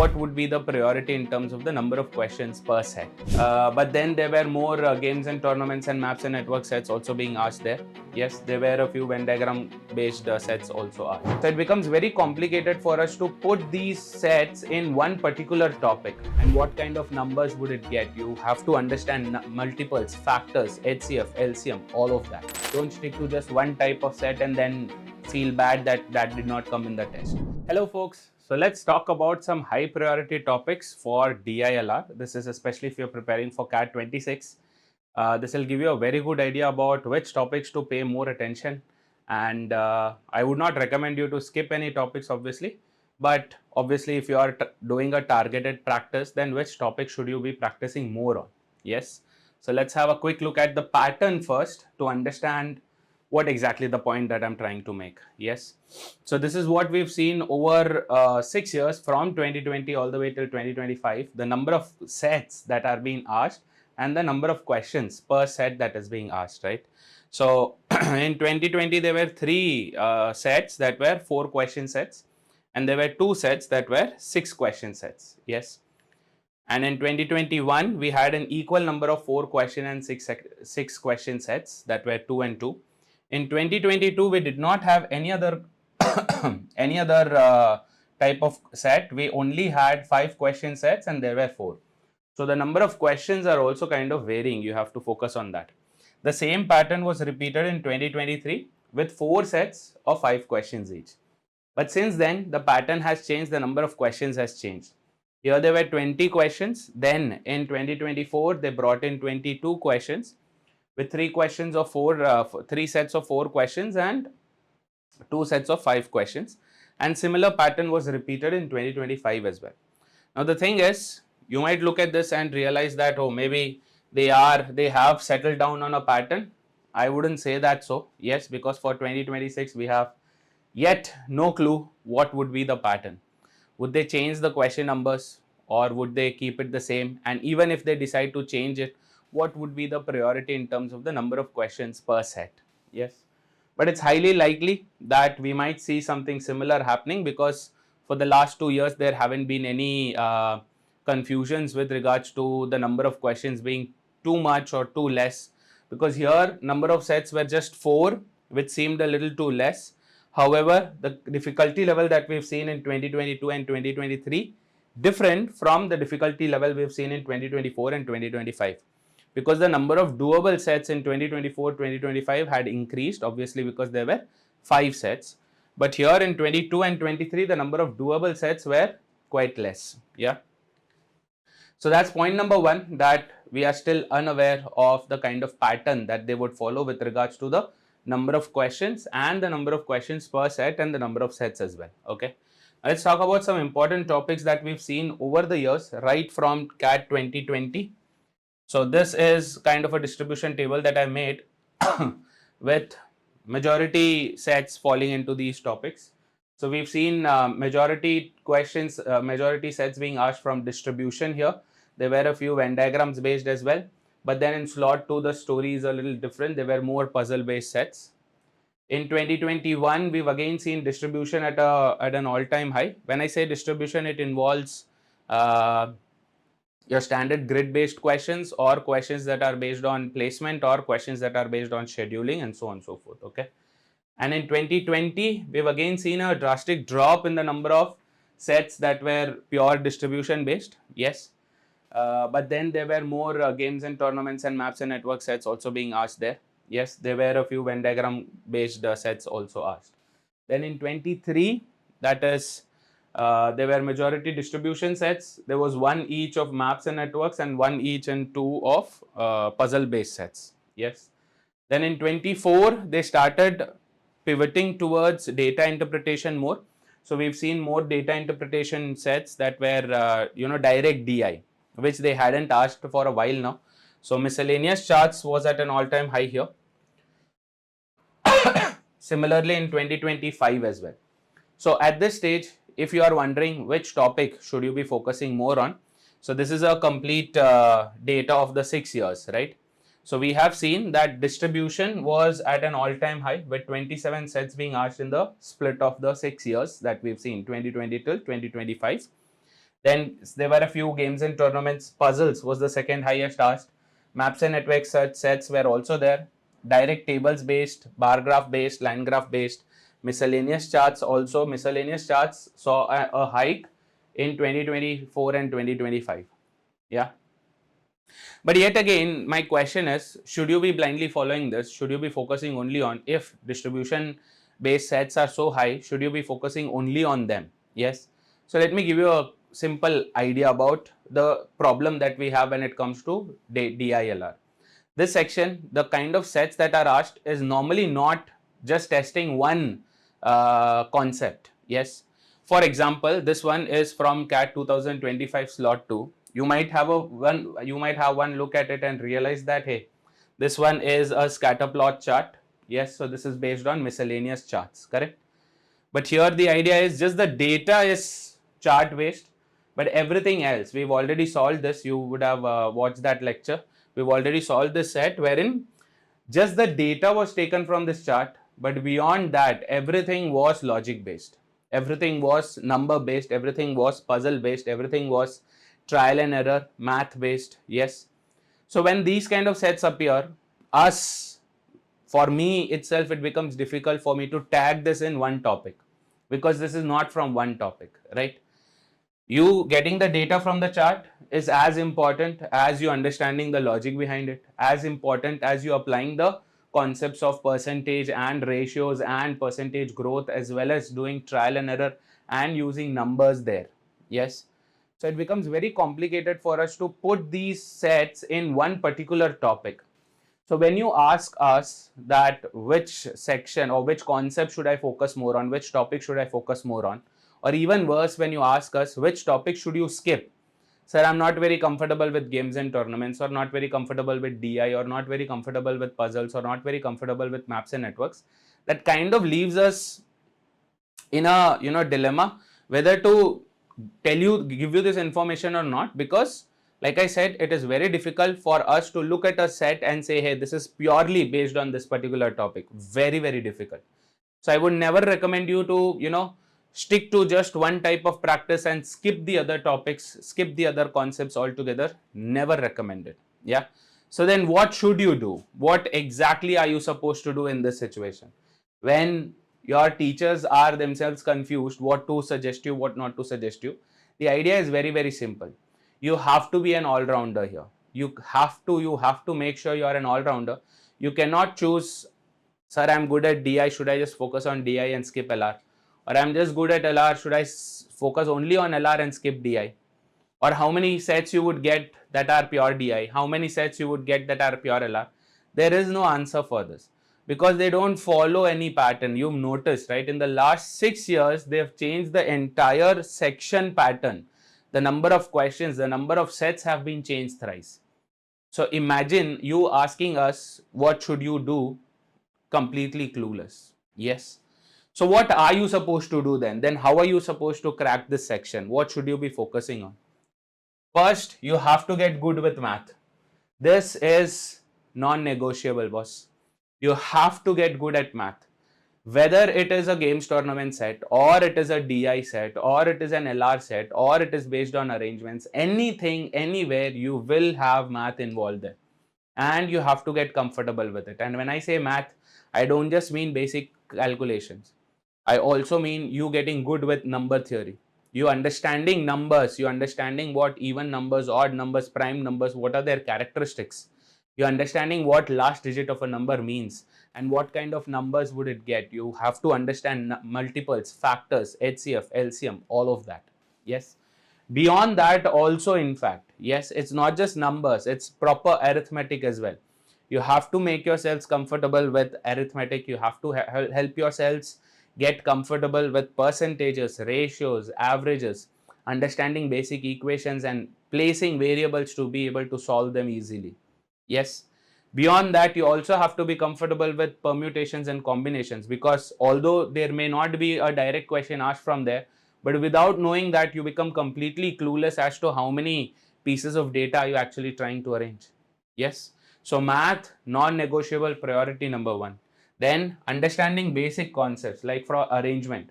what would be the priority in terms of the number of questions per set. But then there were more games and tournaments and maps and network sets also being asked there. Yes, there were a few Venn diagram based sets also asked. So it becomes very complicated for us to put these sets in one particular topic. And what kind of numbers would it get? You have to understand multiples, factors, HCF, LCM, all of that. Don't stick to just one type of set and then feel bad that that did not come in the test. Hello folks. So let's talk about some high priority topics for DILR. This is especially if you're preparing for CAT 26. This will give you a very good idea about which topics to pay more attention. And I would not recommend you to skip any topics obviously. But obviously if you are doing a targeted practice, then which topic should you be practicing more on? Yes. So let's have a quick look at the pattern first to understand what exactly the point that I'm trying to make. Yes. So this is what we've seen over 6 years from 2020 all the way till 2025, the number of sets that are being asked and the number of questions per set that is being asked, right? So in 2020, there were 3 sets that were 4 question sets and there were 2 sets that were 6 question sets. Yes. And in 2021, we had an equal number of 4 question and 6 question sets that were 2 and 2. In 2022, we did not have any other type of set. We only had 5 question sets and there were 4. So the number of questions are also kind of varying. You have to focus on that. The same pattern was repeated in 2023 with 4 sets of 5 questions each. But since then, the pattern has changed. The number of questions has changed. Here there were 20 questions. Then in 2024, they brought in 22 questions with 3 questions of 3 sets of 4 questions and 2 sets of 5 questions. And similar pattern was repeated in 2025 as well. Now the thing is, you might look at this and realize that, oh, maybe they have settled down on a pattern. I wouldn't say that so. Yes, because for 2026, we have yet no clue what would be the pattern. Would they change the question numbers or would they keep it the same? And even if they decide to change it, what would be the priority in terms of the number of questions per set? Yes, but it's highly likely that we might see something similar happening because for the last 2 years, there haven't been any confusions with regards to the number of questions being too much or too less, because here number of sets were just 4, which seemed a little too less. However, the difficulty level that we've seen in 2022 and 2023 different from the difficulty level we've seen in 2024 and 2025. Because the number of doable sets in 2024-2025 had increased, obviously because there were 5 sets. But here in 22 and 23, the number of doable sets were quite less. Yeah. So that's point number 1, that we are still unaware of the kind of pattern that they would follow with regards to the number of questions and the number of questions per set and the number of sets as well. Okay. Let's talk about some important topics that we've seen over the years, right from CAT 2020. So this is kind of a distribution table that I made with majority sets falling into these topics. So we've seen majority sets being asked from distribution here. There were a few Venn diagrams based as well. But then in slot 2, the story is a little different. There were more puzzle based sets. In 2021, we've again seen distribution at an all-time high. When I say distribution, it involves your standard grid-based questions or questions that are based on placement or questions that are based on scheduling and so on and so forth. Okay. And in 2020, we've again seen a drastic drop in the number of sets that were pure distribution based. Yes. But then there were more games and tournaments and maps and network sets also being asked there. Yes, there were a few Venn diagram based sets also asked. Then in 23, that is, there were majority distribution sets. There was 1 each of maps and networks and 1 each and 2 of puzzle based sets. Yes. Then in 24, they started pivoting towards data interpretation more. So we've seen more data interpretation sets that were, direct DI, which they hadn't asked for a while now. So miscellaneous charts was at an all-time high here. Similarly in 2025 as well. So at this stage, if you are wondering which topic should you be focusing more on, so this is a complete data of the 6 years, right? So we have seen that distribution was at an all-time high with 27 sets being asked in the split of the 6 years that we've seen, 2020 till 2025. Then there were a few games and tournaments. Puzzles was the second highest asked. Maps and network search sets were also there. Direct tables based, bar graph based, line graph based, miscellaneous charts also. Miscellaneous charts saw a hike in 2024 and 2025. Yeah. But yet again, my question is, should you be blindly following this? Should you be focusing only on, if distribution based sets are so high, should you be focusing only on them? Yes. So let me give you a simple idea about the problem that we have when it comes to DILR. This section, the kind of sets that are asked is normally not just testing one concept. Yes. For example, this one is from CAT 2025 slot 2. You might have one look at it and realize that, hey, this one is a scatter plot chart. Yes, so this is based on miscellaneous charts, correct? But here the idea is just the data is chart based, but everything else, we've already solved this. You would have watched that lecture. We've already solved this set wherein just the data was taken from this chart, but beyond that, everything was logic based. Everything was number based, everything was puzzle based, everything was trial and error, math based. Yes. So when these kind of sets appear, for me itself, it becomes difficult for me to tag this in one topic, because this is not from one topic, right? You getting the data from the chart is as important as you understanding the logic behind it, as important as you applying the concepts of percentage and ratios and percentage growth, as well as doing trial and error and using numbers there. Yes. So it becomes very complicated for us to put these sets in one particular topic. So when you ask us that which section or which concept should I focus more on, which topic should I focus more on, or even worse, when you ask us which topic should you skip, sir, I'm not very comfortable with games and tournaments, or not very comfortable with DI, or not very comfortable with puzzles, or not very comfortable with maps and networks, that kind of leaves us in a dilemma whether to give you this information or not, because like I said, it is very difficult for us to look at a set and say, hey, this is purely based on this particular topic. Very, very difficult. So I would never recommend you to stick to just one type of practice and skip the other topics, skip the other concepts altogether. Never recommend it. Yeah. So then what should you do? What exactly are you supposed to do in this situation when your teachers are themselves confused what to suggest you, what not to suggest you? The idea is very, very simple. You have to be an all-rounder here. You have to make sure you are an all-rounder. You cannot choose, sir, I'm good at DI, should I just focus on DI and skip LR? Or I'm just good at LR, should I focus only on LR and skip DI? Or how many sets you would get that are pure DI? How many sets you would get that are pure LR? There is no answer for this, because they don't follow any pattern. You've noticed, right? In the last 6 years, they've changed the entire section pattern. The number of questions, the number of sets have been changed thrice. So imagine you asking us, what should you do? Completely clueless. Yes. So what are you supposed to do then? Then how are you supposed to crack this section? What should you be focusing on? First, you have to get good with math. This is non-negotiable, boss. You have to get good at math. Whether it is a games tournament set, or it is a DI set, or it is an LR set, or it is based on arrangements, anything, anywhere, you will have math involved there. And you have to get comfortable with it. And when I say math, I don't just mean basic calculations. I also mean you getting good with number theory. You understanding numbers, you understanding what even numbers, odd numbers, prime numbers, what are their characteristics. You understanding what last digit of a number means and what kind of numbers would it get. You have to understand multiples, factors, HCF, LCM, all of that. Yes. Beyond that also, in fact, yes, it's not just numbers, it's proper arithmetic as well. You have to make yourselves comfortable with arithmetic. You have to help yourselves get comfortable with percentages, ratios, averages, understanding basic equations and placing variables to be able to solve them easily. Yes. Beyond that, you also have to be comfortable with permutations and combinations, because although there may not be a direct question asked from there, but without knowing that, you become completely clueless as to how many pieces of data are you actually trying to arrange. Yes. So math, non-negotiable priority number one. Then understanding basic concepts like for arrangement.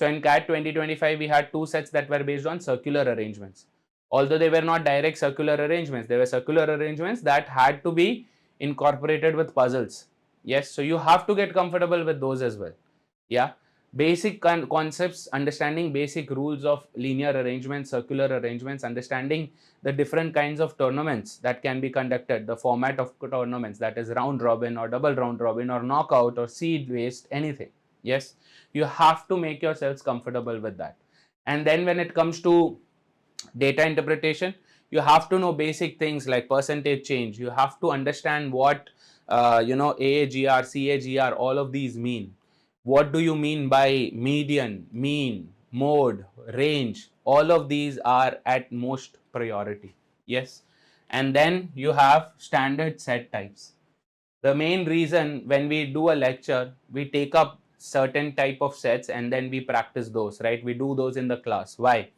So in CAT 2025, we had 2 sets that were based on circular arrangements. Although they were not direct circular arrangements, they were circular arrangements that had to be incorporated with puzzles. Yes, so you have to get comfortable with those as well. Yeah, basic concepts, understanding basic rules of linear arrangements, circular arrangements, understanding the different kinds of tournaments that can be conducted, the format of tournaments, that is round robin or double round robin or knockout or seed based, anything. Yes, you have to make yourselves comfortable with that. And then when it comes to data interpretation, you have to know basic things like percentage change. You have to understand what AAGR, CAGR, all of these mean. What do you mean by median, mean, mode, range? All of these are at most priority. Yes. And then you have standard set types. The main reason when we do a lecture, we take up certain type of sets and then we practice those, right? We do those in the class. Why?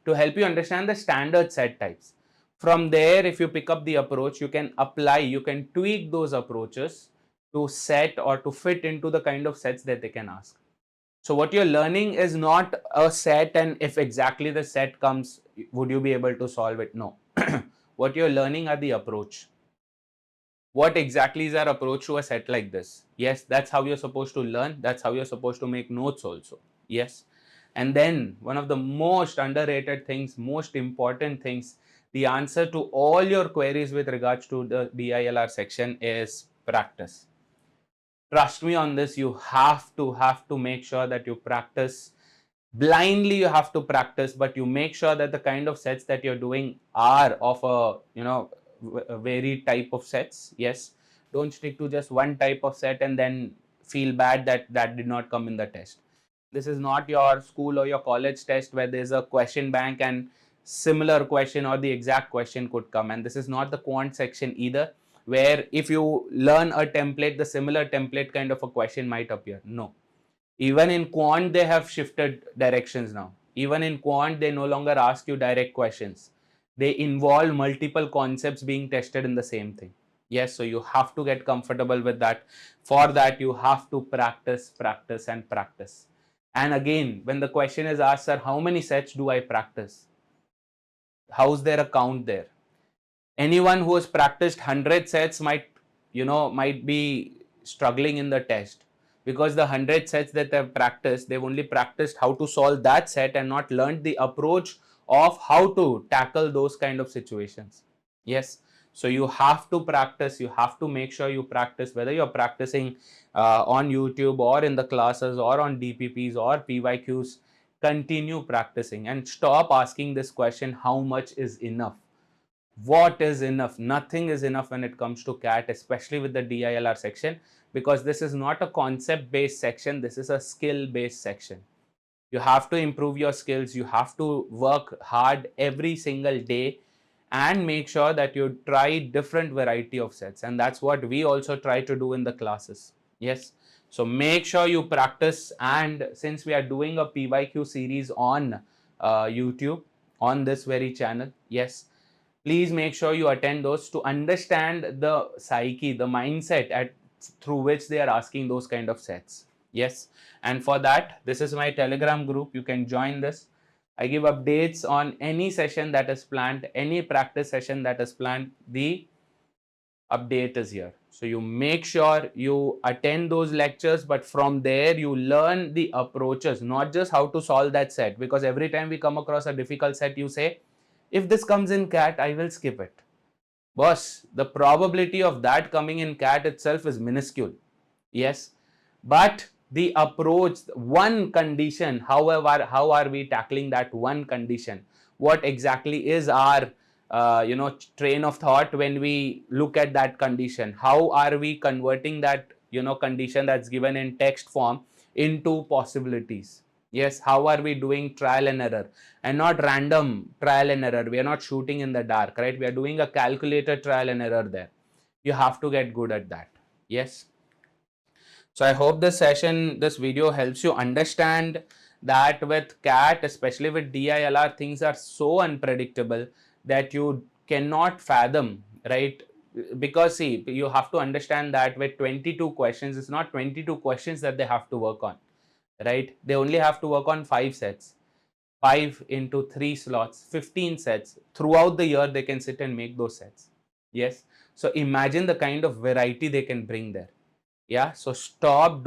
To help you understand the standard set types. From there, if you pick up the approach, you can apply, you can tweak those approaches to set or to fit into the kind of sets that they can ask. So what you're learning is not a set, and if exactly the set comes, would you be able to solve it? No. What you're learning are the approach. What exactly is our approach to a set like this? Yes, that's how you're supposed to learn. That's how you're supposed to make notes also. Yes. And then one of the most underrated things, most important things, the answer to all your queries with regards to the DILR section is practice. Trust me on this. You have to make sure that you practice blindly. You have to practice, but you make sure that the kind of sets that you're doing are of a varied type of sets. Yes, don't stick to just one type of set and then feel bad that that did not come in the test. This is not your school or your college test where there's a question bank and similar question or the exact question could come. And this is not the quant section either, where if you learn a template, the similar template kind of a question might appear. No. Even in quant, they have shifted directions now. Even in quant, they no longer ask you direct questions. They involve multiple concepts being tested in the same thing. Yes, so you have to get comfortable with that. For that, you have to practice, practice, and practice. And again, when the question is asked, sir, how many sets do I practice? How's there a count there? Anyone who has practiced 100 sets might be struggling in the test, because the 100 sets that they've practiced, they've only practiced how to solve that set and not learned the approach of how to tackle those kind of situations. Yes, so you have to practice. You have to make sure you practice, whether you're practicing on YouTube or in the classes or on DPPs or PYQs. Continue practicing and stop asking this question, how much is enough? What is enough? Nothing is enough when it comes to CAT, especially with the DILR section, because this is not a concept based section, this is a skill based section. You have to improve your skills, you have to work hard every single day and make sure that you try different variety of sets, and that's what we also try to do in the classes. Yes, so make sure you practice. And since we are doing a PYQ series on YouTube on this very channel, yes, please make sure you attend those to understand the psyche, the mindset through which they are asking those kind of sets. Yes, and for that, this is my Telegram group. You can join this. I give updates on any session that is planned, any practice session that is planned. The update is here. So you make sure you attend those lectures, but from there you learn the approaches, not just how to solve that set. Because every time we come across a difficult set, you say, if this comes in CAT, I will skip it. Boss, the probability of that coming in CAT itself is minuscule. Yes, but the approach, one condition, however, how are we tackling that one condition? What exactly is our train of thought when we look at that condition? How are we converting that condition that's given in text form into possibilities? Yes, how are we doing trial and error, and not random trial and error? We are not shooting in the dark, right? We are doing a calculated trial and error there. You have to get good at that. Yes. So I hope this video helps you understand that with CAT, especially with DILR, things are so unpredictable that you cannot fathom, right? Because see, you have to understand that with 22 questions, it's not 22 questions that they have to work on. right? They only have to work on 5 sets. 5 into 3 slots, 15 sets. Throughout the year, they can sit and make those sets. Yes. So imagine the kind of variety they can bring there. Yeah. So stop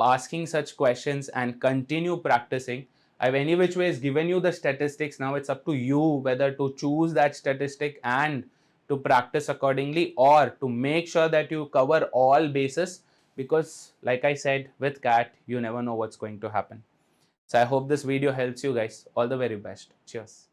asking such questions and continue practicing. I've any which ways given you the statistics. Now it's up to you whether to choose that statistic and to practice accordingly, or to make sure that you cover all bases, because like I said, with CAT, you never know what's going to happen. So I hope this video helps you guys. All the very best. Cheers.